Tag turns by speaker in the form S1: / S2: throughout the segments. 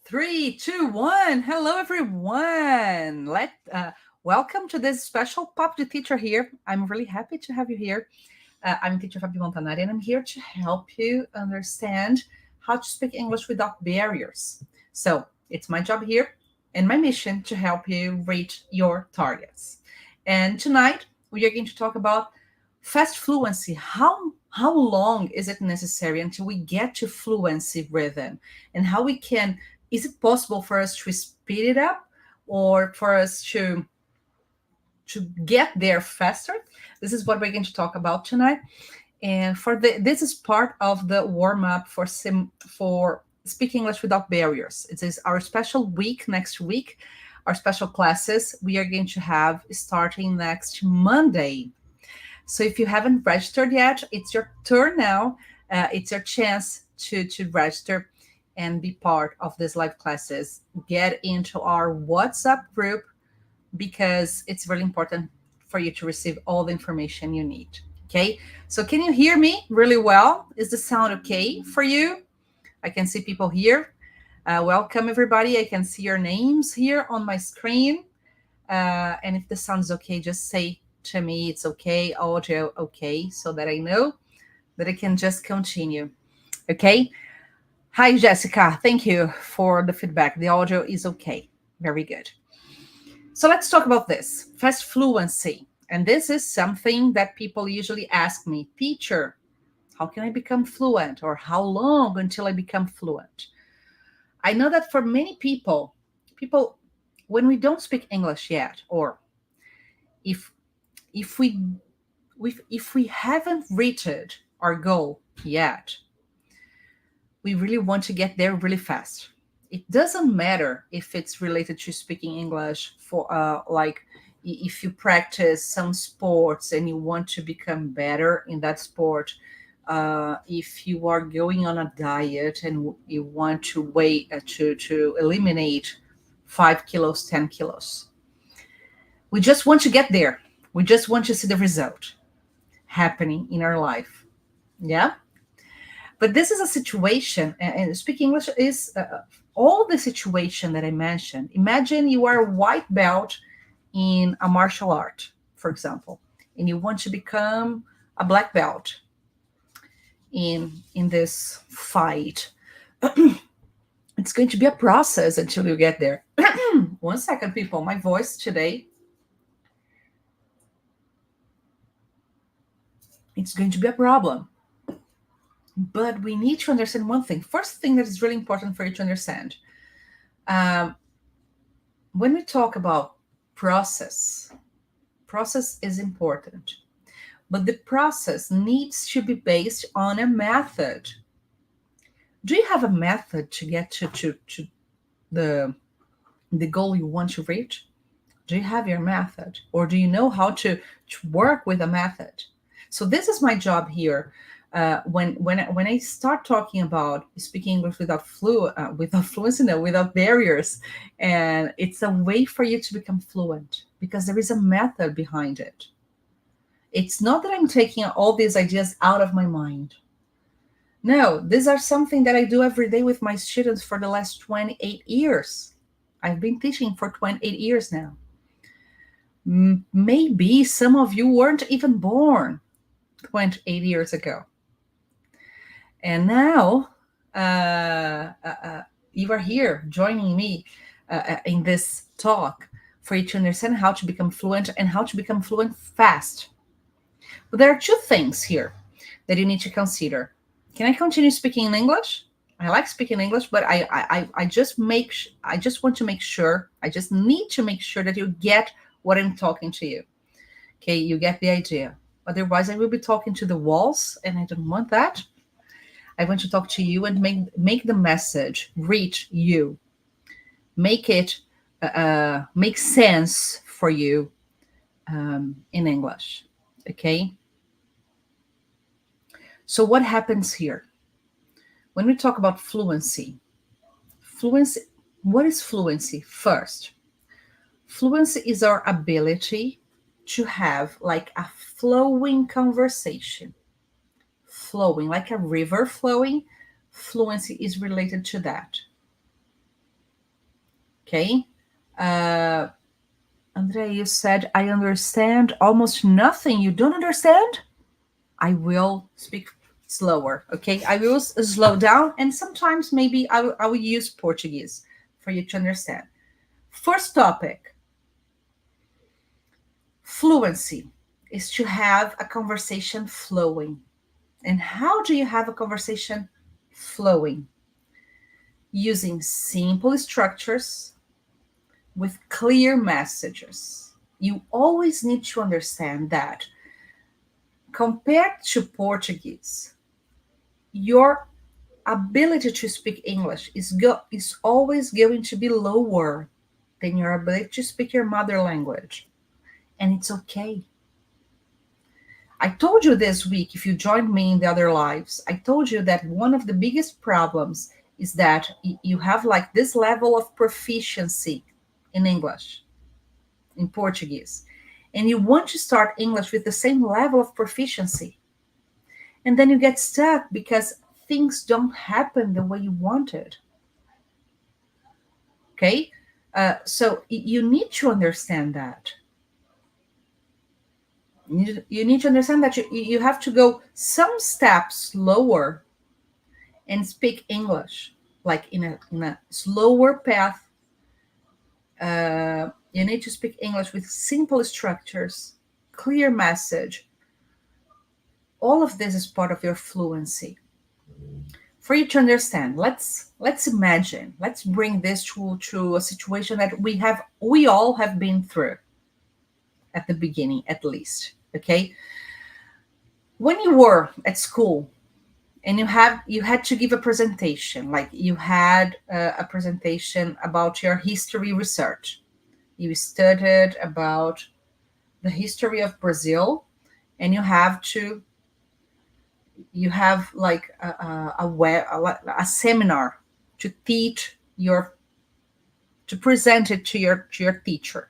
S1: Three, two, one. Hello, everyone. Welcome to this special Pop the Teacher here. I'm really happy to have you here. I'm teacher Fabi Montanari, and I'm here to help you understand how to speak English without barriers. So it's my job here and my mission to help you reach your targets. And tonight we are going to talk about fast fluency. How long is it necessary until we get to fluency rhythm, and how we can? Is it possible for us to speed it up, or for us to get there faster? This is what we're going to talk about tonight. And this is part of the warm up for speaking English without barriers. It is our special week next week. Our special classes we are going to have starting next Monday. So if you haven't registered yet, it's your turn now. It's your chance to register and be part of these live classes. Get into our WhatsApp group because it's really important for you to receive all the information you need. Okay, so can you hear me really well? Is the sound okay for you? I can see people here. Welcome, everybody. I can see your names here on my screen. And if the sound is okay, just say to me it's okay, audio okay, so that I know that I can just continue. Okay. Hi, Jessica. Thank you for the feedback. The audio is okay. Very good. So let's talk about this fast fluency. And this is something that people usually ask me, teacher, how can I become fluent? Or how long until I become fluent? I know that for many people, when we don't speak English yet, or if we haven't reached our goal yet, we really want to get there really fast. It doesn't matter if it's related to speaking English for like if you practice some sports and you want to become better in that sport, if you are going on a diet and you want to weigh to eliminate 5 kilos, 10 kilos. We just want to get there. We just want to see the result happening in our life. Yeah. But this is a situation, and speaking English is all the situation that I mentioned. Imagine you are a white belt in a martial art, for example, and you want to become a black belt in this fight. It's going to be a process until you get there. One second, people. My voice today, it's going to be a problem. But we need to understand one thing. First thing that is really important for you to understand. When we talk about process is important. But the process needs to be based on a method. Do you have a method to get to the goal you want to reach? Do you have your method? Or do you know how to work with a method? So this is my job here. When I start talking about speaking English without fluency, no, without barriers, and it's a way for you to become fluent because there is a method behind it. It's not that I'm taking all these ideas out of my mind. No, these are something that I do every day with my students for the last 28 years. I've been teaching for 28 years now. Maybe some of you weren't even born 28 years ago. And now you are here joining me in this talk for you to understand how to become fluent and how to become fluent fast. But there are two things here that you need to consider. Can I continue speaking in English? I like speaking English, but I just want to make sure, I just need to make sure that you get what I'm talking to you. Okay, you get the idea. Otherwise, I will be talking to the walls, and I don't want that. I want to talk to you and make the message reach you. Make it make sense for you in English. Okay? So what happens here? When we talk about fluency, what is fluency? First, fluency is our ability to have like a flowing conversation. Flowing, like a river flowing, fluency is related to that. Okay. Andrea, you said, I understand almost nothing. You don't understand? I will speak slower. Okay. I will slow down. And sometimes maybe I will use Portuguese for you to understand. First topic, fluency is to have a conversation flowing. And how do you have a conversation flowing? Using simple structures with clear messages. You always need to understand that compared to Portuguese, your ability to speak English is always going to be lower than your ability to speak your mother language. And it's okay. I told you this week, if you joined me in the other lives, I told you that one of the biggest problems is that you have like this level of proficiency in English, in Portuguese, and you want to start English with the same level of proficiency. And then you get stuck because things don't happen the way you wanted. Okay? So you need to understand that. You need to understand that you have to go some steps lower and speak English, like in a slower path. You need to speak English with simple structures, clear message. All of this is part of your fluency. For you to understand, let's imagine, let's bring this to a situation that we all have been through at the beginning, at least. Okay, when you were at school and you had to give a presentation, like you had a presentation about your history research. You studied about the history of Brazil, and you have like a seminar to present it to your teacher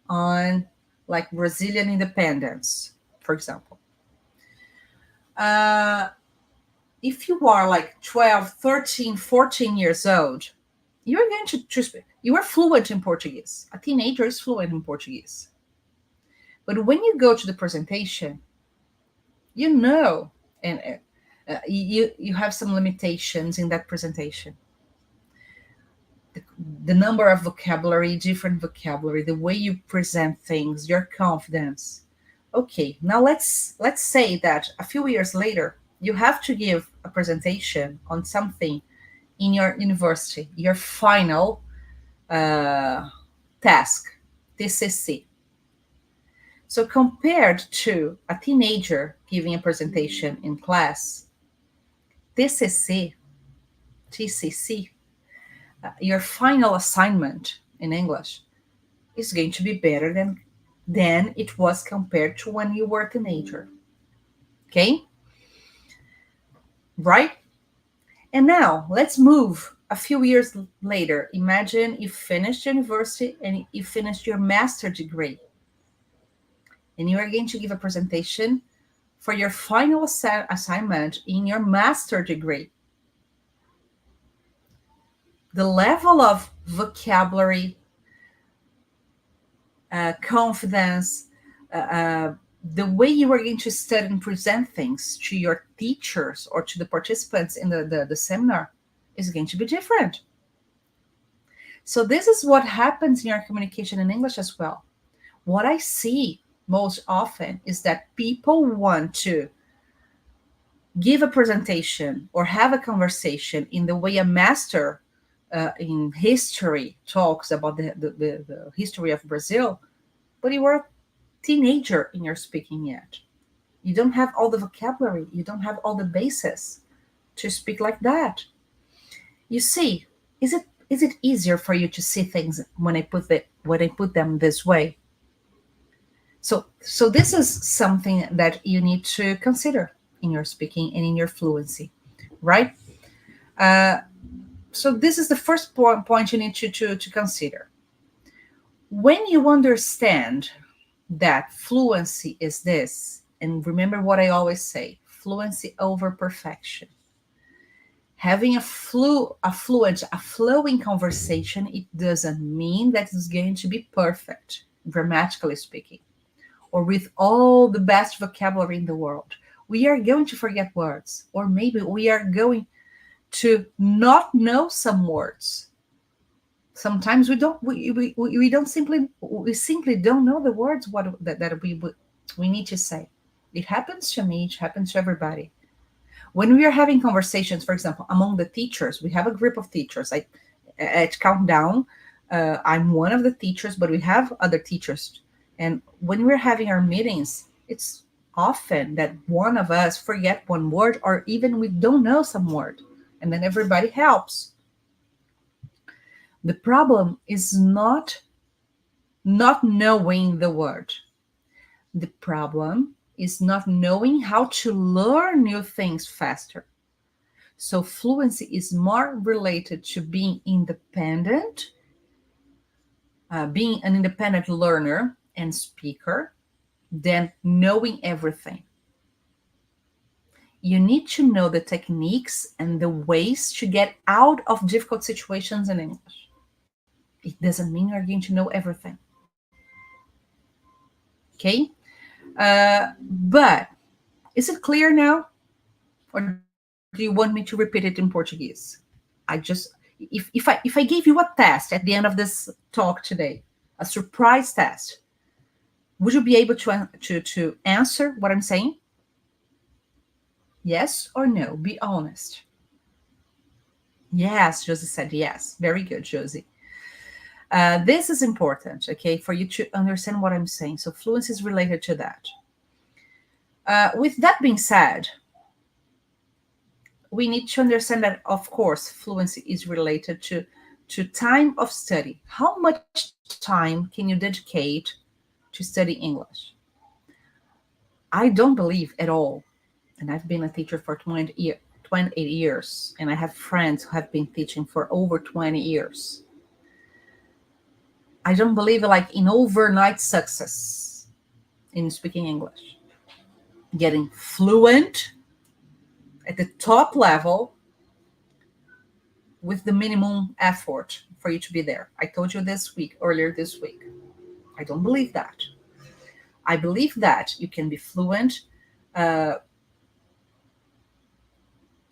S1: on like Brazilian independence, for example. If you are like 12, 13, 14 years old, you are going to speak. You are fluent in Portuguese. A teenager is fluent in Portuguese. But when you go to the presentation, you know, and you have some limitations in that presentation. The number of vocabulary, different vocabulary, the way you present things, your confidence. Okay, now let's say that a few years later, you have to give a presentation on something in your university, your final task, TCC. So compared to a teenager giving a presentation in class, TCC, your final assignment in English is going to be better than it was compared to when you were a teenager. Okay? Right? And now let's move a few years later. Imagine you finished university and you finished your master degree. And you are going to give a presentation for your final assignment in your master degree. The level of vocabulary, confidence, the way you are going to study and present things to your teachers or to the participants in the seminar is going to be different. So this is what happens in your communication in English as well. What I see most often is that people want to give a presentation or have a conversation in the way a master in history talks about the history of Brazil, but you are a teenager in your speaking yet. You don't have all the vocabulary. You don't have all the basis to speak like that. You see, is it easier for you to see things when I put them this way? So this is something that you need to consider in your speaking and in your fluency, right? So this is the first point you need to consider. When you understand that fluency is this, and remember what I always say, fluency over perfection. Having a flowing conversation, it doesn't mean that it's going to be perfect, grammatically speaking, or with all the best vocabulary in the world. We are going to forget words, or maybe we are going to not know some words. Sometimes we don't simply don't know the words that we need to say. It happens to me, it happens to everybody. When we are having conversations, for example, among the teachers, we have a group of teachers. At Countdown, I'm one of the teachers, but we have other teachers. And when we're having our meetings, it's often that one of us forget one word, or even we don't know some word, and then everybody helps. The problem is not knowing the word. The problem is not knowing how to learn new things faster. So fluency is more related to being independent, being an independent learner and speaker, than knowing everything. You need to know the techniques and the ways to get out of difficult situations in English. It doesn't mean you're going to know everything. Okay? But is it clear now? Or do you want me to repeat it in Portuguese? If I gave you a test at the end of this talk today, a surprise test, would you be able to answer what I'm saying? Yes or no? Be honest. Yes, Josie said yes. Very good, Josie. This is important, okay, for you to understand what I'm saying. So fluency is related to that. With that being said, we need to understand that, of course, fluency is related to time of study. How much time can you dedicate to study English? I don't believe at all, and I've been a teacher for 28 years, and I have friends who have been teaching for over 20 years. I don't believe in overnight success in speaking English. Getting fluent at the top level with the minimum effort for you to be there. I told you earlier this week. I don't believe that. I believe that you can be fluent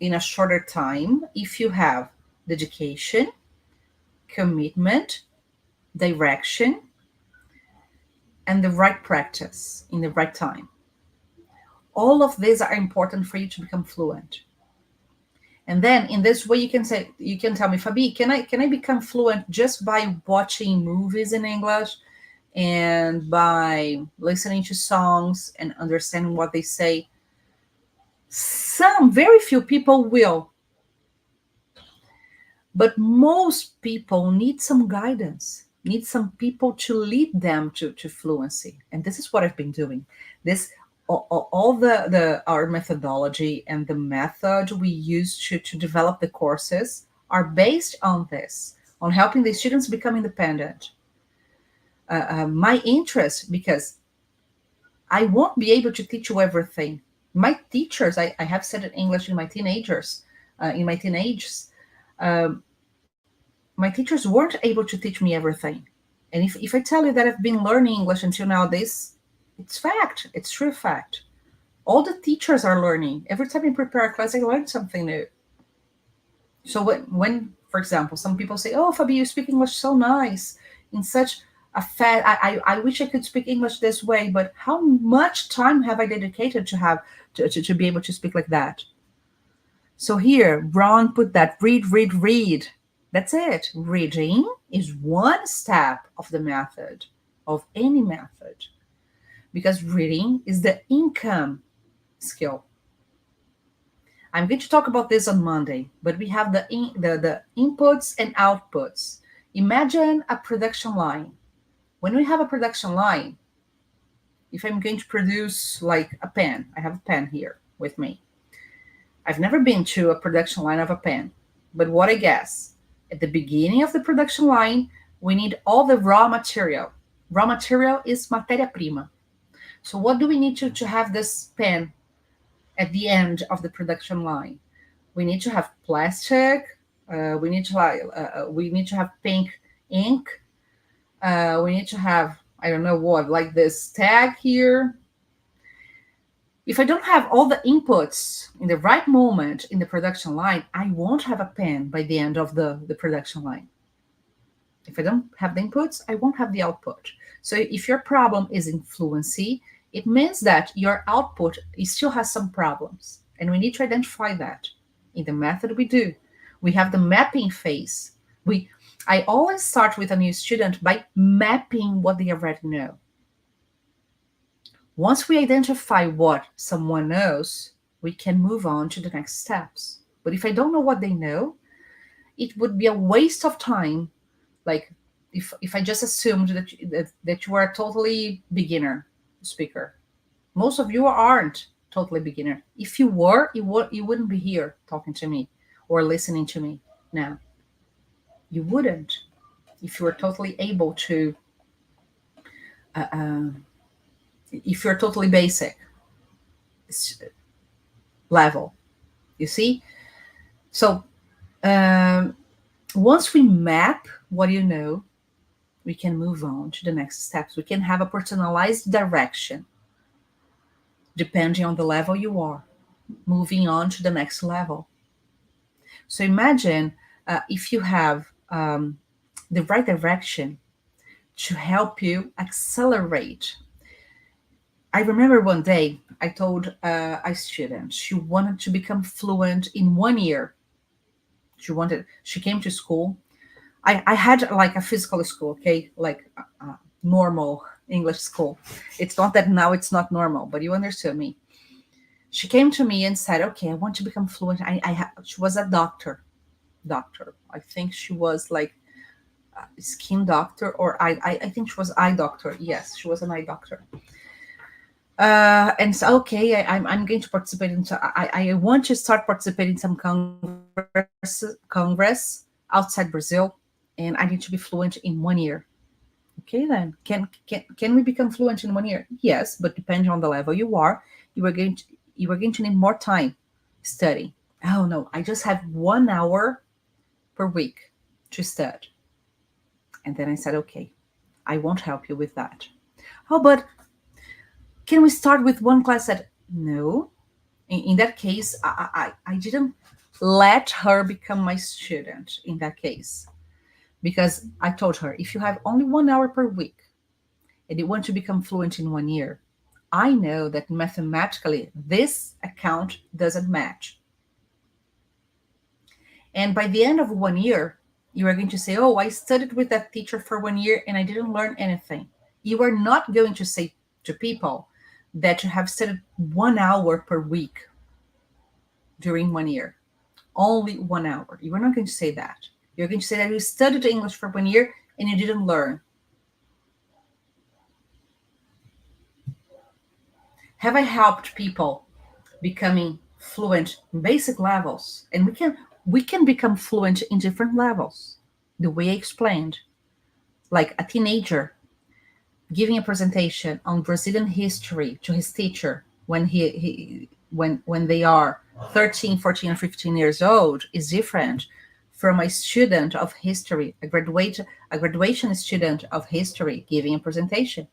S1: in a shorter time if you have dedication, commitment, direction, and the right practice in the right time. All of these are important for you to become fluent. And then in this way, you can tell me, Fabi, can I become fluent just by watching movies in English and by listening to songs and understanding what they say? Very few people will. But most people need some guidance, need some people to lead them to fluency. And this is what I've been doing. All our methodology and the method we use to develop the courses are based on this, on helping the students become independent. My interest, because I won't be able to teach you everything. My teachers, I have studied English in my teenagers, my teachers weren't able to teach me everything. And if I tell you that I've been learning English until nowadays, it's fact. It's true fact. All the teachers are learning. Every time I prepare a class, I learn something new. So when, for example, some people say, "Oh, Fabi, you speak English so nice in such a I wish I could speak English this way," but how much time have I dedicated to be able to speak like that? So here, Ron put that read. That's it. Reading is one step of the method, of any method, because reading is the income skill. I'm going to talk about this on Monday, but we have the inputs and outputs. Imagine a production line. When we have a production line, if I'm going to produce like a pen, I have a pen here with me. I've never been to a production line of a pen, but what I guess, at the beginning of the production line, we need all the raw material. Raw material is matéria-prima. So what do we need to have this pen at the end of the production line? We need to have plastic. We need to have pink ink. We need to have, I don't know what, like this tag here. If I don't have all the inputs in the right moment in the production line, I won't have a pen by the end of the production line. If I don't have the inputs, I won't have the output. So if your problem is in fluency, it means that your output still has some problems. And we need to identify that. In the method we do. We have the mapping phase. I always start with a new student by mapping what they already know. Once we identify what someone knows, we can move on to the next steps. But if I don't know what they know, it would be a waste of time. Like if I just assumed that you are a totally beginner speaker. Most of you aren't totally beginner. If you were, you wouldn't be here talking to me or listening to me now. You wouldn't. If you were totally able to, if you're totally basic level, you see? So once we map what you know, we can move on to the next steps. We can have a personalized direction depending on the level you are, moving on to the next level. So imagine if you have the right direction to help you accelerate. I remember one day I told a student she wanted to become fluent in 1 year. She came to school. I had like a physical school, okay, like normal English school. It's not that now it's not normal, but you understood me. She came to me and said, okay, I want to become fluent. She was a doctor. I think she was like a skin doctor, or I think she was eye doctor. Yes, she was an eye doctor. And so, okay, I'm going to participate in. I want to start participating in some congress outside Brazil, and I need to be fluent in 1 year. Okay, then can we become fluent in 1 year? Yes, but depending on the level you are going to need more time studying. Oh no, I just have 1 hour per week to study. And then I said, okay, I won't help you with that. Oh, but can we start with one class? No. In that case, I didn't let her become my student in that case. Because I told her, if you have only 1 hour per week and you want to become fluent in 1 year, I know that mathematically this account doesn't match. And by the end of 1 year, you are going to say, oh, I studied with that teacher for 1 year and I didn't learn anything. You are not going to say to people that you have studied 1 hour per week during 1 year. Only 1 hour. You are not going to say that. You're going to say that you studied English for 1 year and you didn't learn. Have I helped people becoming fluent in basic levels? And we can become fluent in different levels. The way I explained, like a teenager giving a presentation on Brazilian history to his teacher when when they are 13, 14, or 15 years old is different from a student of history, a graduation student of history giving a presentation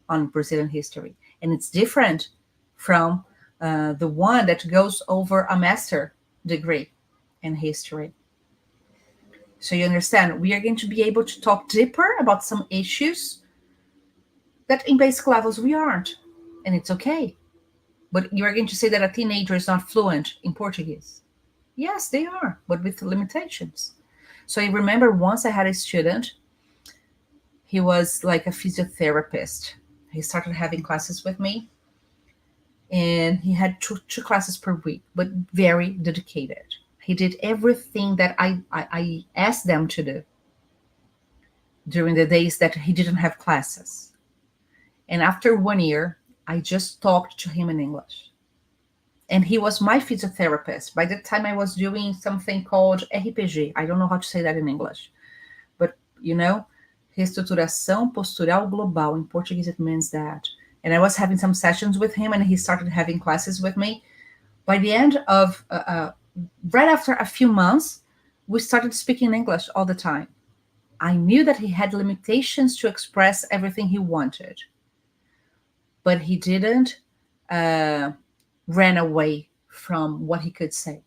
S1: on Brazilian history. And it's different from the one that goes over a master degree in history. So you understand, we are going to be able to talk deeper about some issues that in basic levels we aren't. And it's okay. But you are going to say that a teenager is not fluent in Portuguese. Yes, they are, but with limitations. So I remember once I had a student, he was like a physiotherapist. He started having classes with me, and he had two classes per week, but very dedicated. He did everything that I asked them to do during the days that he didn't have classes. And after 1 year, I just talked to him in English. And he was my physiotherapist. By the time I was doing something called RPG. I don't know how to say that in English. But, reestruturação postural global. In Portuguese, it means that. And I was having some sessions with him, and he started having classes with me. By the end of right after a few months, we started speaking English all the time. I knew that he had limitations to express everything he wanted, but he didn't ran away from what he could say.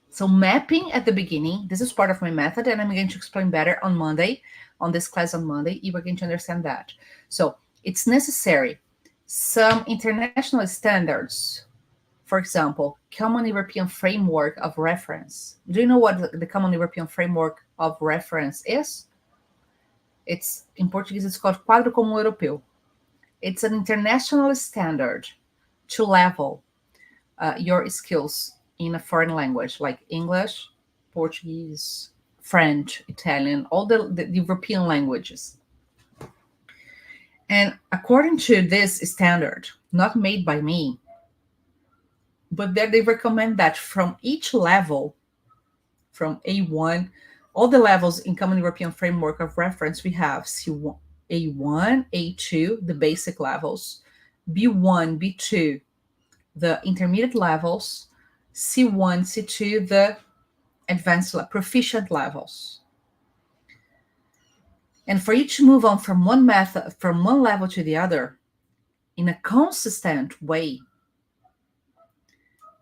S1: So mapping at the beginning, this is part of my method, and I'm going to explain better on Monday, on this class on Monday. You are going to understand that. So it's necessary. Some international standards, for example, Common European Framework of Reference. Do you know what the Common European Framework of Reference is? It's in Portuguese, it's called Quadro Comum Europeu. It's an international standard to level your skills in a foreign language like English, Portuguese, French, Italian, all the European languages. And according to this standard, not made by me, but that they recommend that from each level, from A1, all the levels in Common European Framework of Reference, we have C1, A1, A2, the basic levels, B1, B2, the intermediate levels, C1, C2, the advanced, proficient levels. And for you to move on from one method, from one level to the other, in a consistent way,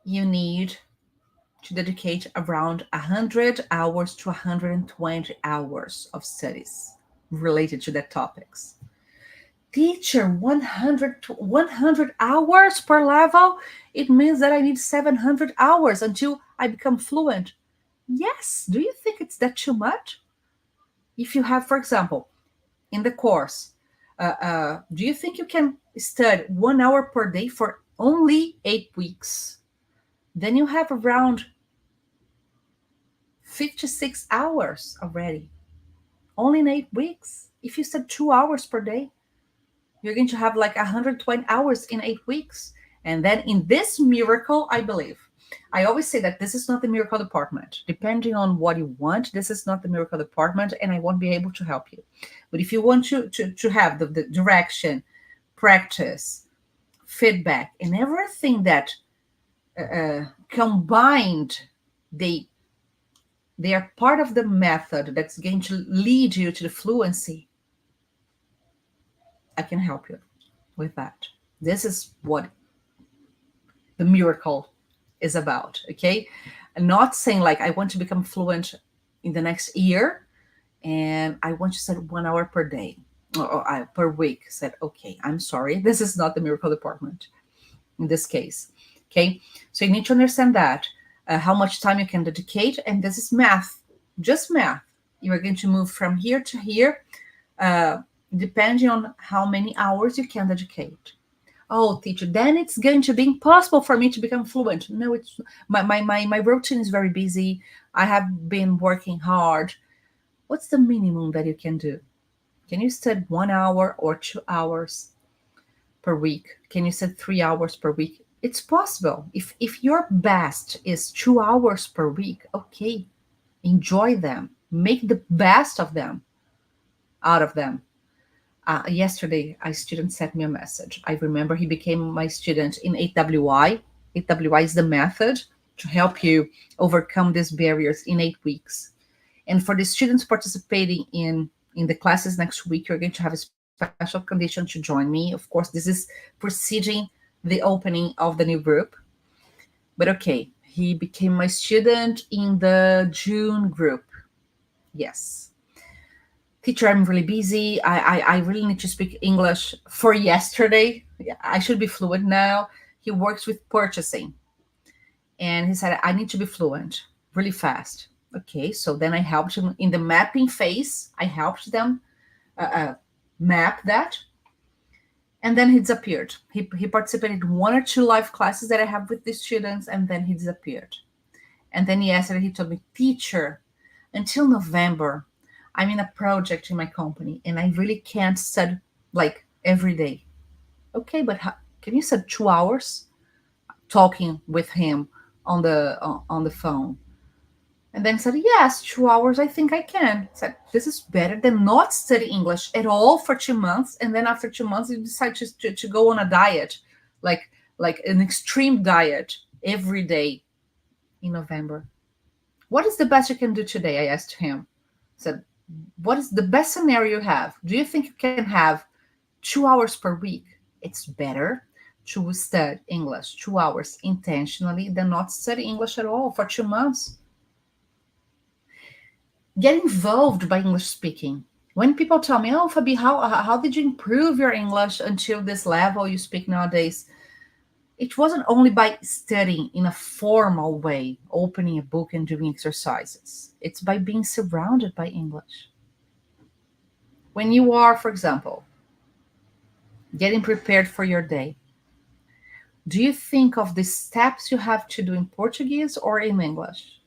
S1: you need to dedicate around 100 hours to 120 hours of studies related to that topics. Teacher, 100 hours per level? It means that I need 700 hours until I become fluent. Yes. Do you think it's that too much? If you have, for example, in the course, do you think you can study 1 hour per day for only 8 weeks? Then you have around 56 hours already, only in 8 weeks. If you study 2 hours per day, you're going to have like 120 hours in 8 weeks. And then in this miracle, I believe, I always say that this is not the miracle department. Depending on what you want, this is not the miracle department, and I won't be able to help you. But if you want to have the direction, practice, feedback, and everything that combined, they are part of the method that's going to lead you to the fluency, I can help you with that. This is what the miracle is about, okay? I'm not saying like I want to become fluent in the next year and I want to study 1 hour per day or per week. Said, okay, I'm sorry. This is not the miracle department in this case, okay? So you need to understand that, how much time you can dedicate, and this is math, just math. You are going to move from here to here, depending on how many hours you can dedicate. Oh, teacher, then it's going to be impossible for me to become fluent. No, it's my routine is very busy. I have been working hard. What's the minimum that you can do? Can you study 1 hour or 2 hours per week? Can you study 3 hours per week? It's possible. If your best is 2 hours per week, okay, enjoy them. Make the best of them, out of them. Yesterday, a student sent me a message. I remember he became my student in 8WI. 8WI is the method to help you overcome these barriers in 8 weeks. And for the students participating in the classes next week, you're going to have a special condition to join me. Of course, this is preceding the opening of the new group. But okay, he became my student in the June group. Yes. Teacher, I'm really busy. I really need to speak English for yesterday. I should be fluent now. He works with purchasing. And he said, I need to be fluent really fast. Okay, so then I helped him in the mapping phase. I helped them map that. And then he disappeared. He participated in 1 or 2 live classes that I have with the students, and then he disappeared. And then yesterday he told me, teacher, until November, I'm in a project in my company and I really can't study like every day. Okay, but can you study 2 hours talking with him on the phone? And then said, yes, 2 hours, I think I can. Said, this is better than not study English at all for 2 months. And then after 2 months, you decide to go on a diet, like an extreme diet every day. in November. What is the best you can do today? I asked him. I said, what is the best scenario you have? Do you think you can have 2 hours per week? It's better to study English 2 hours intentionally than not study English at all for 2 months. Get involved by English speaking. When people tell me, oh, Fabi, how did you improve your English until this level you speak nowadays? It wasn't only by studying in a formal way, opening a book and doing exercises. It's by being surrounded by English. When you are, for example, getting prepared for your day, do you think of the steps you have to do in Portuguese or in English?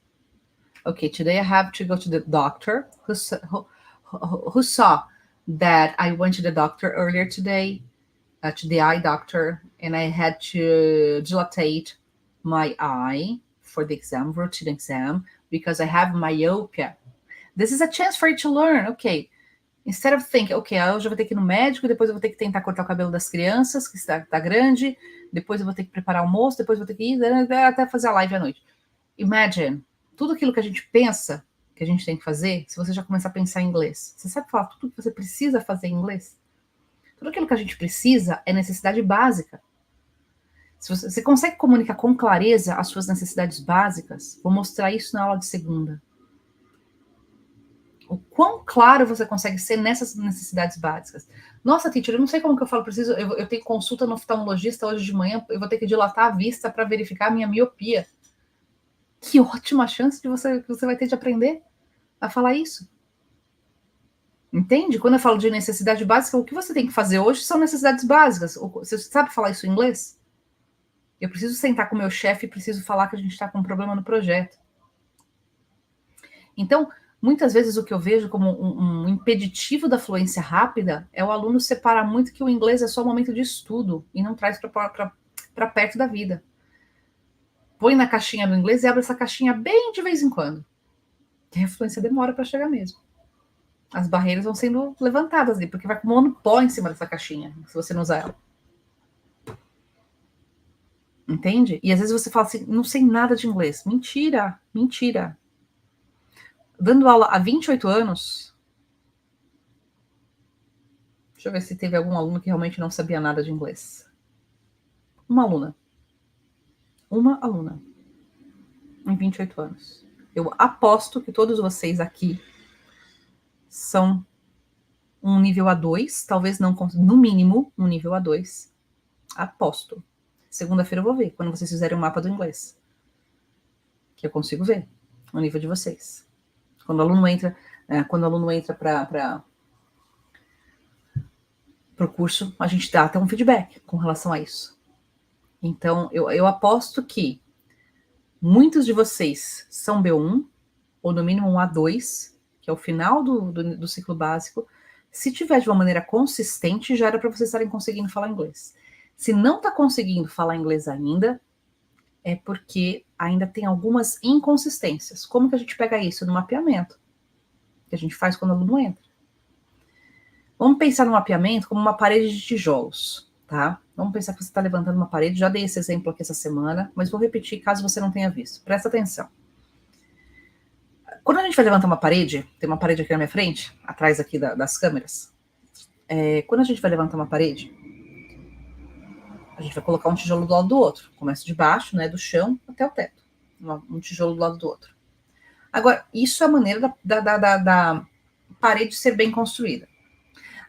S1: Okay, today I have to go to the doctor who saw that I went to the doctor earlier today, to the eye doctor, and I had to dilate my eye for the exam, routine exam, because I have myopia. This is a chance for you to learn, okay? Instead of thinking, ok, hoje eu vou ter que ir no médico, depois eu vou ter que tentar cortar o cabelo das crianças, que está grande, depois eu vou ter que preparar o almoço, depois eu vou ter que ir até fazer a live à noite. Imagine, tudo aquilo que a gente pensa que a gente tem que fazer, se você já começar a pensar em inglês. Você sabe falar tudo que você precisa fazer em inglês? Tudo aquilo que a gente precisa é necessidade básica. Se você consegue comunicar com clareza as suas necessidades básicas, vou mostrar isso na aula de segunda. O quão claro você consegue ser nessas necessidades básicas. Nossa, teacher, eu não sei como que eu falo, eu tenho consulta no oftalmologista hoje de manhã, eu vou ter que dilatar a vista para verificar a minha miopia. Que ótima chance que você vai ter de aprender a falar isso. Entende? Quando eu falo de necessidade básica, o que você tem que fazer hoje são necessidades básicas. Você sabe falar isso em inglês? Eu preciso sentar com o meu chefe e preciso falar que a gente está com um problema no projeto. Então, muitas vezes o que eu vejo como um impeditivo da fluência rápida é o aluno separar muito que o inglês é só um momento de estudo e não traz para perto da vida. Põe na caixinha do inglês e abre essa caixinha bem de vez em quando. E a fluência demora para chegar mesmo. As barreiras vão sendo levantadas ali, porque vai acumulando pó em cima dessa caixinha, se você não usar ela. Entende? E às vezes você fala assim, não sei nada de inglês. Mentira, mentira. Dando aula há 28 anos, deixa eu ver se teve algum aluno que realmente não sabia nada de inglês. Uma aluna em 28 anos. Eu aposto que todos vocês aqui são um nível A2, talvez não, no mínimo, um nível A2. Aposto. Segunda-feira eu vou ver, quando vocês fizerem o mapa do inglês. Que eu consigo ver o nível de vocês. Quando o aluno entra para o curso, a gente dá até um feedback com relação a isso. Então, eu aposto que muitos de vocês são B1, ou no mínimo um A2, que é o final do ciclo básico. Se tiver de uma maneira consistente, já era para vocês estarem conseguindo falar inglês. Se não está conseguindo falar inglês ainda, é porque ainda tem algumas inconsistências. Como que a gente pega isso? No mapeamento, que a gente faz quando o aluno entra. Vamos pensar no mapeamento como uma parede de tijolos, tá? Vamos pensar que você está levantando uma parede, já dei esse exemplo aqui essa semana, mas vou repetir caso você não tenha visto. Presta atenção. Quando a gente vai levantar uma parede, tem uma parede aqui na minha frente, atrás aqui das câmeras. Quando a gente vai levantar uma parede, a gente vai colocar um tijolo do lado do outro. Começa de baixo, né, do chão até o teto. Um tijolo do lado do outro. Agora, isso é a maneira da parede ser bem construída.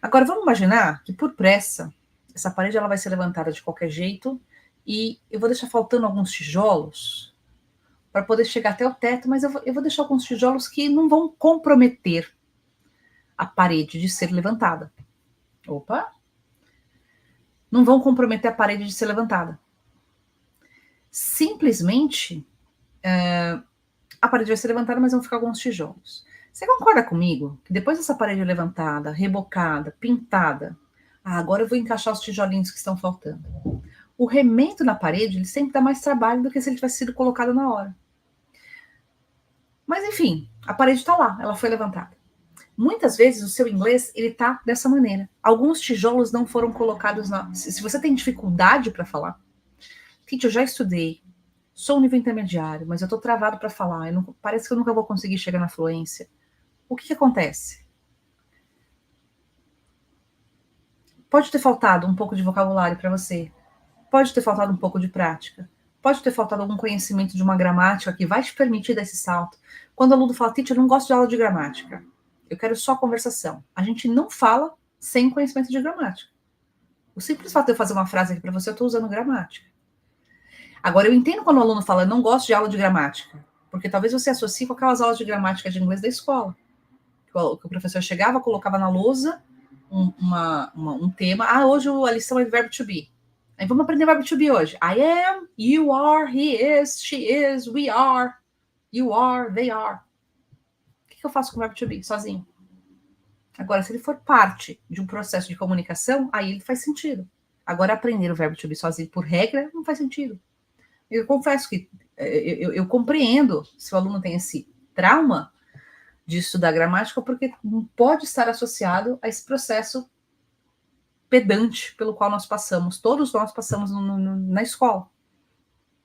S1: Agora, vamos imaginar que, por pressa, essa parede ela vai ser levantada de qualquer jeito e eu vou deixar faltando alguns tijolos para poder chegar até o teto, mas eu vou deixar alguns tijolos que não vão comprometer a parede de ser levantada. Opa! Não vão comprometer a parede de ser levantada. Simplesmente, a parede vai ser levantada, mas vão ficar alguns tijolos. Você concorda comigo que depois dessa parede levantada, rebocada, pintada, agora eu vou encaixar os tijolinhos que estão faltando. O remendo na parede, ele sempre dá mais trabalho do que se ele tivesse sido colocado na hora. Mas, enfim, a parede está lá, ela foi levantada. Muitas vezes o seu inglês, ele tá dessa maneira. Alguns tijolos não foram colocados na... Se você tem dificuldade para falar, eu já estudei Sou um nível intermediário, mas eu tô travado para falar. Parece que eu nunca vou conseguir chegar na fluência. O que acontece? Pode ter faltado um pouco de vocabulário para você. Pode ter faltado um pouco de prática. Pode ter faltado algum conhecimento de uma gramática que vai te permitir dar esse salto. Quando o aluno fala, teacher, eu não gosto de aula de gramática. Eu quero só conversação. A gente não fala sem conhecimento de gramática. O simples fato de eu fazer uma frase aqui para você, eu estou usando gramática. Agora, eu entendo quando o aluno fala, eu não gosto de aula de gramática. Porque talvez você associe com aquelas aulas de gramática de inglês da escola. Que o professor chegava, colocava na lousa um tema. Ah, hoje a lição é verbo to be. Aí vamos aprender verbo to be hoje. I am, you are, he is, she is, we are, you are, they are. O que eu faço com o verbo to be sozinho? Agora, se ele for parte de um processo de comunicação, aí ele faz sentido. Agora, aprender o verbo to be sozinho por regra não faz sentido. Eu confesso que eu compreendo se o aluno tem esse trauma de estudar gramática, porque pode estar associado a esse processo pedante pelo qual nós passamos, todos nós passamos na escola.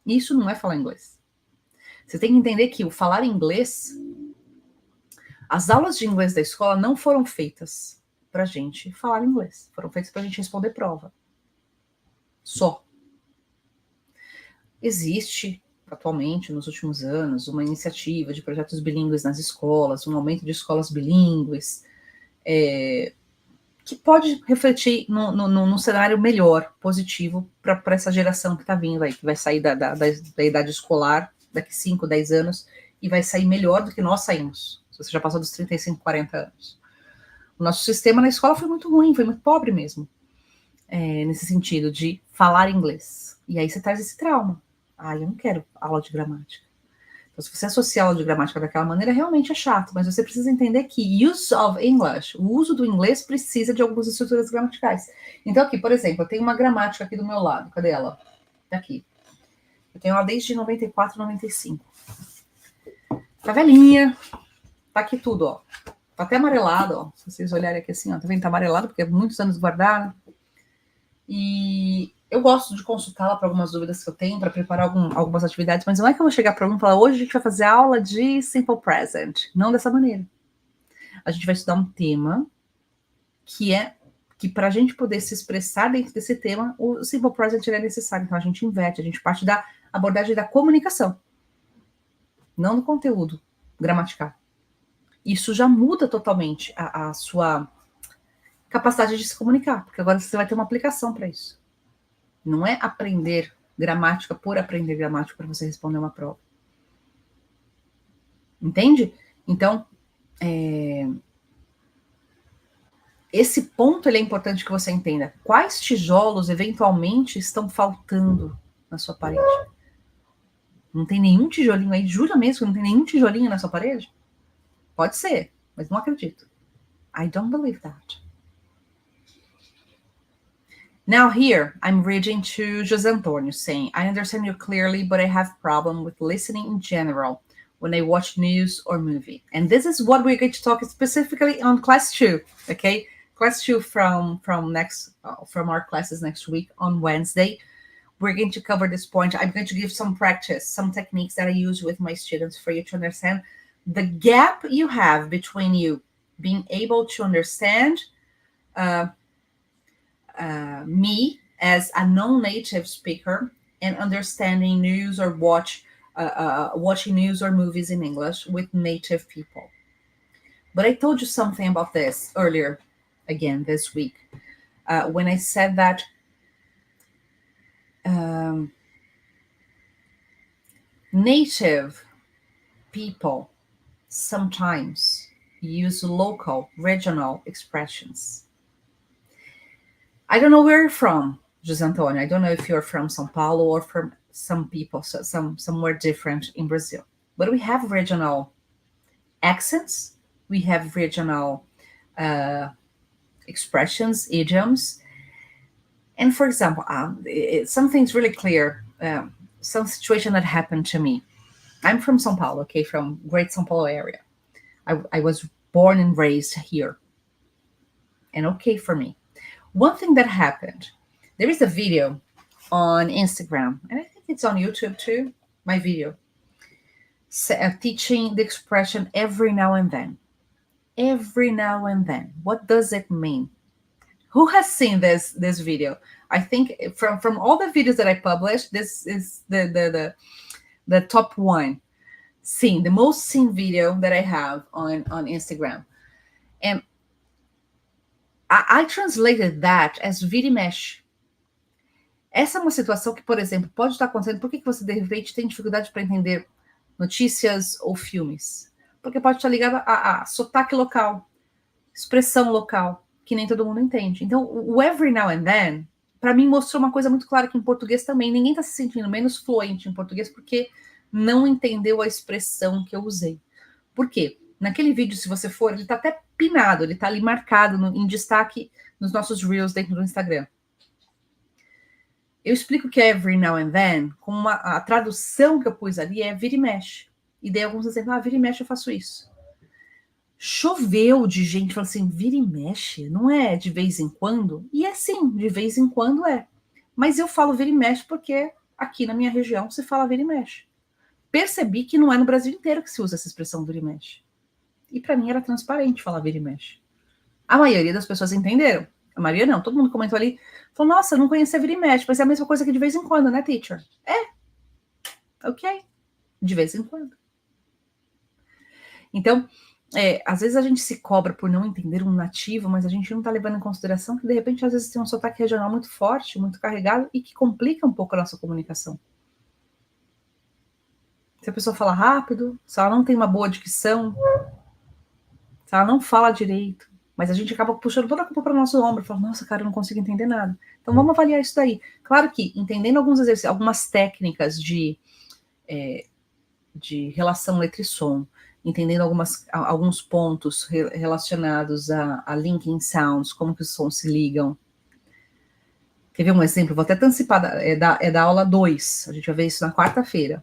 S1: E isso não é falar inglês. Você tem que entender que o falar inglês, as aulas de inglês da escola não foram feitas para a gente falar inglês, foram feitas para a gente responder prova. Só. Existe, atualmente, nos últimos anos, uma iniciativa de projetos bilíngues nas escolas, um aumento de escolas bilíngues, que pode refletir num cenário melhor, positivo, para essa geração que está vindo aí, que vai sair da idade escolar daqui 5, 10 anos, e vai sair melhor do que nós saímos, se você já passou dos 35, 40 anos. O nosso sistema na escola foi muito ruim, foi muito pobre mesmo, nesse sentido de falar inglês. E aí você traz esse trauma. Ah, eu não quero aula de gramática. Então, se você associar a aula de gramática daquela maneira, realmente é chato, mas você precisa entender que use of English, o uso do inglês precisa de algumas estruturas gramaticais. Então, aqui, por exemplo, eu tenho uma gramática aqui do meu lado. Cadê ela? Tá aqui. Eu tenho ela desde 94, 95. Tá velhinha. Tá aqui tudo, ó. Tá até amarelado, ó. Se vocês olharem aqui assim, ó. Tá vendo? Tá amarelado, porque é muitos anos guardada. E eu gosto de consultá-la para algumas dúvidas que eu tenho, para preparar algumas atividades, mas não é que eu vou chegar para alguém e falar, hoje a gente vai fazer aula de Simple Present. Não dessa maneira. A gente vai estudar um tema que para a gente poder se expressar dentro desse tema, o Simple Present é necessário. Então a gente inverte, a gente parte da abordagem da comunicação, não do conteúdo gramatical. Isso já muda totalmente a sua capacidade de se comunicar, porque agora você vai ter uma aplicação para isso. Não é aprender gramática por aprender gramática para você responder uma prova. Entende? Então, esse ponto ele é importante que você entenda. Quais tijolos, eventualmente, estão faltando na sua parede? Não tem nenhum tijolinho aí? Jura mesmo que não tem nenhum tijolinho na sua parede? Pode ser, mas não acredito. I don't believe that. Now here, I'm reading to José Antonio saying, I understand you clearly, but I have problem with listening in general when I watch news or movie. And this is what we're going to talk specifically on class 2, okay? Class 2 from our classes next week on Wednesday. We're going to cover this point. I'm going to give some practice, some techniques that I use with my students for you to understand the gap you have between you being able to understand me as a non-native speaker and understanding news or watching news or movies in English with native people. But I told you something about this earlier, again, this week, when I said that native people sometimes use local, regional expressions. I don't know where you're from, José Antonio. I don't know if you're from São Paulo or from some people, so somewhere different in Brazil. But we have regional accents. We have regional expressions, idioms. And for example, something's really clear. Some situation that happened to me. I'm from São Paulo, okay, from Great São Paulo area. I was born and raised here. And okay for me. One thing that happened, there is a video on Instagram, and I think it's on YouTube too. my video, teaching the expression every now and then. Every now and then. What does it mean? Who has seen this video? I think from all the videos that I published, this is the top one. The most seen video that I have on Instagram. And I translated that as vira e mexe. Essa é uma situação que, por exemplo, pode estar acontecendo. Por que você, de repente, tem dificuldade para entender notícias ou filmes? Porque pode estar ligado a sotaque local, expressão local, que nem todo mundo entende. Então, o every now and then, para mim, mostrou uma coisa muito clara que em português também. Ninguém está se sentindo menos fluente em português porque não entendeu a expressão que eu usei. Por quê? Naquele vídeo, se você for, ele está até pinado, ele está ali marcado em destaque nos nossos Reels dentro do Instagram. Eu explico que é every now and then, com a tradução que eu pus ali é vira e mexe. E dei alguns exemplos, vira e mexe eu faço isso. Choveu de gente falando assim, vira e mexe, não é de vez em quando? E é sim, de vez em quando é. Mas eu falo vira e mexe porque aqui na minha região se fala vira e mexe. Percebi que não é no Brasil inteiro que se usa essa expressão vira e mexe. E para mim era transparente falar vira e mexe. A maioria das pessoas entenderam. A maioria não, todo mundo comentou ali. Falou, nossa, eu não conhecia vira e mexe, mas é a mesma coisa que de vez em quando, né, teacher? É. Ok. De vez em quando. Então, às vezes a gente se cobra por não entender um nativo, mas a gente não está levando em consideração que, de repente, às vezes tem um sotaque regional muito forte, muito carregado e que complica um pouco a nossa comunicação. Se a pessoa fala rápido, se ela não tem uma boa dicção, se ela não fala direito, mas a gente acaba puxando toda a culpa para o nosso ombro, falando, nossa, cara, eu não consigo entender nada. Então, vamos avaliar isso daí. Claro que, entendendo alguns exercícios, algumas técnicas de relação letra e som, entendendo alguns pontos relacionados a linking sounds, como que os sons se ligam. Quer ver um exemplo? Vou até antecipar, é da aula 2, a gente vai ver isso na quarta-feira.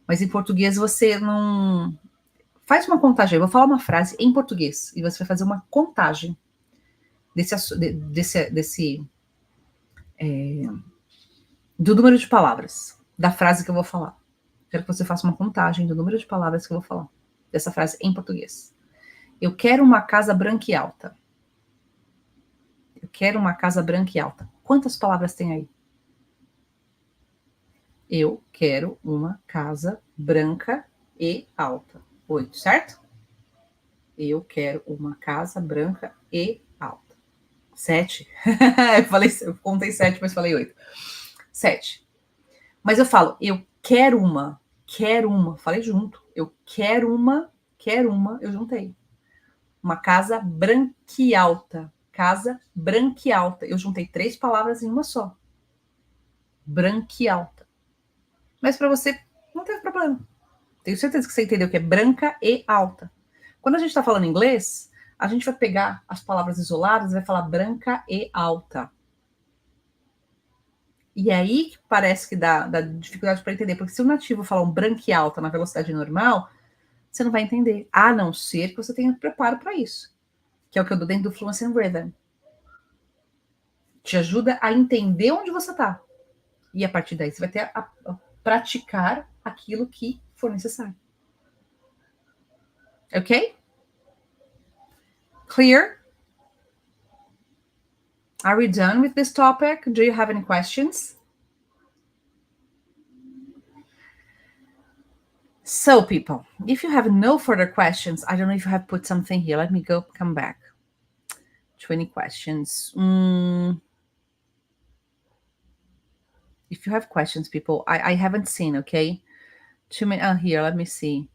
S1: Mas em português você não... Faz uma contagem, eu vou falar uma frase em português, e você vai fazer uma contagem do número de palavras, da frase que eu vou falar. Quero que você faça uma contagem do número de palavras que eu vou falar, dessa frase em português. Eu quero uma casa branca e alta. Eu quero uma casa branca e alta. Quantas palavras tem aí? Eu quero uma casa branca e alta. 8, certo? Eu quero uma casa branca e alta. 7. eu contei 7, mas falei 8. 7. Mas eu falo, eu quero uma, falei junto. Eu quero uma, eu juntei. Uma casa branquialta. Casa branquialta. Eu juntei 3 palavras em uma só. Branquialta. Mas para você, não teve problema. Tenho certeza que você entendeu que é branca e alta. Quando a gente está falando inglês, a gente vai pegar as palavras isoladas e vai falar branca e alta. E é aí que parece que dá dificuldade para entender, porque se o nativo falar um branca e alta na velocidade normal, você não vai entender, a não ser que você tenha preparo para isso, que é o que eu dou dentro do Fluência and Rhythm. Te ajuda a entender onde você está. E a partir daí você vai ter a praticar aquilo que for necessário. Ok? Clear? Are we done with this topic? Do you have any questions? So, people, if you have no further questions, I don't know if you have put something here. Let me come back. 20 questions. If you have questions, people, I haven't seen, okay? Here, let me see.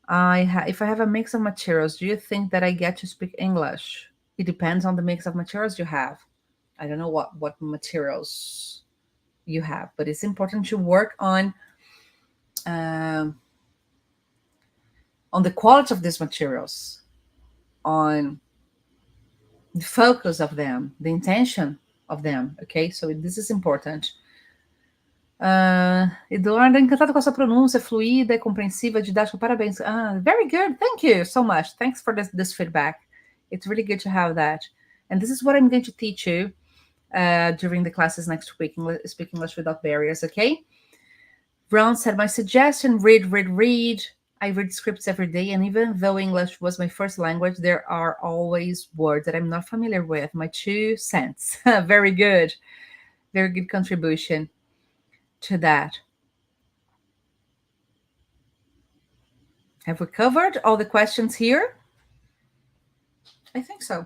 S1: If I have a mix of materials, do you think that I get to speak English? It depends on the mix of materials you have. I don't know what materials you have, but it's important to work on the quality of these materials, on the focus of them, the intention of them, okay? So this is important. Eduardo, encantada com a sua pronúncia fluida, compreensível, didática, parabéns. Very good, thank you so much. Thanks for this feedback. It's really good to have that. And this is what I'm going to teach you during the classes next week, Speak English Without Barriers, okay? Brown said, my suggestion, read. I read scripts every day, and even though English was my first language, there are always words that I'm not familiar with. My 2 cents. Very good. Very good contribution to that. Have we covered all the questions here? I think so.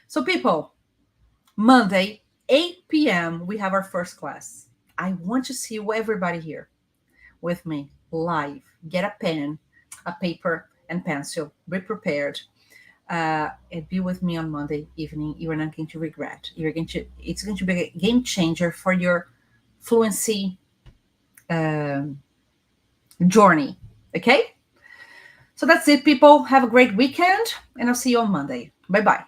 S1: So people, Monday, 8 p.m., we have our first class. I want to see everybody here with me live. Get a pen, a paper, and pencil. Be prepared. And be with me on Monday evening. You are not going to regret. It's going to be a game changer for your fluency journey. Okay? So that's it, people. Have a great weekend, and I'll see you on Monday. Bye-bye.